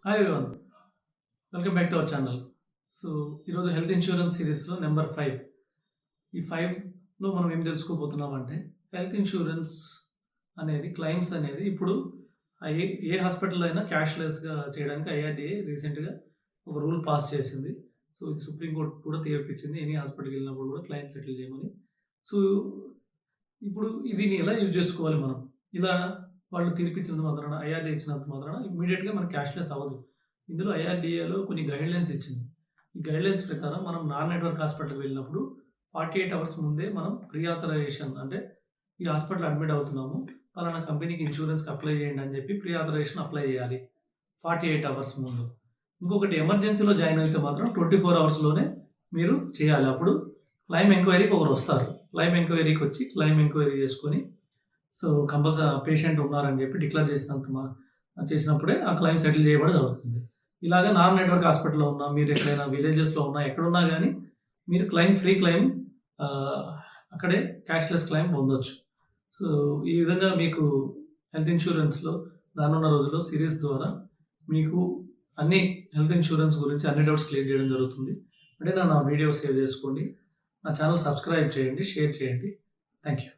Hi everyone, welcome back to our channel. So ఈరోజు health insurance సిరీస్లో number 5. ఈ 5లో మనం ఏం తెలుసుకోబోతున్నామంటే హెల్త్ ఇన్సూరెన్స్ అనేది క్లెయిమ్స్ అనేది ఇప్పుడు ఏ హాస్పిటల్లో అయినా క్యాష్లెస్గా చేయడానికి ఐఆర్డీఏ రీసెంట్గా ఒక రూల్ పాస్ చేసింది. సో ఇది సుప్రీంకోర్టు కూడా తీర్పిచ్చింది, ఎనీ హాస్పిటల్కి వెళ్ళినప్పుడు కూడా క్లెయిమ్ సెటిల్ చేయమని. సో ఇప్పుడు దీన్ని ఎలా యూజ్ చేసుకోవాలి మనం? ఇలా వాళ్ళు తీర్పిచ్చినంత మాత్రాన, ఐఆర్డీఏ ఇచ్చినంత మాత్రాన ఇమ్మీడియట్గా మనకి క్యాష్లెస్ అవ్వదు. ఇందులో ఐఆర్డీఏలో కొన్ని గైడ్లైన్స్ ఇచ్చింది. ఈ గైడ్లైన్స్ ప్రకారం మనం నాన్ నెట్వర్క్ హాస్పిటల్కి వెళ్ళినప్పుడు 48 అవర్స్ ముందే మనం ప్రీ ఆథరైజేషన్, అంటే ఈ హాస్పిటల్ అడ్మిట్ అవుతున్నాము, పలానా కంపెనీకి ఇన్సూరెన్స్కి అప్లై చేయండి అని చెప్పి ప్రీ ఆథరైజేషన్ అప్లై చేయాలి 48 అవర్స్ ముందు. ఇంకొకటి, ఎమర్జెన్సీలో జాయిన్ అయితే మాత్రం 24 అవర్స్లోనే మీరు చేయాలి. అప్పుడు క్లైమ్ ఎంక్వైరీకి ఒకరు వస్తారు. క్లైమ్ ఎంక్వైరీకి వచ్చి క్లైమ్ ఎంక్వైరీ చేసుకొని, సో కంపల్సరీ పేషెంట్ ఉన్నారని చెప్పి డిక్లేర్ చేసినప్పుడే ఆ క్లైమ్ సెటిల్ చేయబడి అవుతుంది. ఇలాగా నాన్ నెట్వర్క్ హాస్పిటల్లో ఉన్నా, మీరు ఎక్కడైనా విలేజెస్లో ఉన్నా, ఎక్కడున్నా కానీ మీరు ఫ్రీ క్లైమ్ అక్కడే క్యాష్లెస్ క్లైమ్ పొందొచ్చు. సో ఈ విధంగా మీకు హెల్త్ ఇన్సూరెన్స్లో రానున్న రోజుల్లో సిరీస్ ద్వారా మీకు అన్ని హెల్త్ ఇన్సూరెన్స్ గురించి అన్ని డౌట్స్ క్లియర్ చేయడం జరుగుతుంది. అంటే నా వీడియో సేవ్ చేసుకోండి, నా ఛానల్ సబ్స్క్రైబ్ చేయండి, షేర్ చేయండి. Thank you.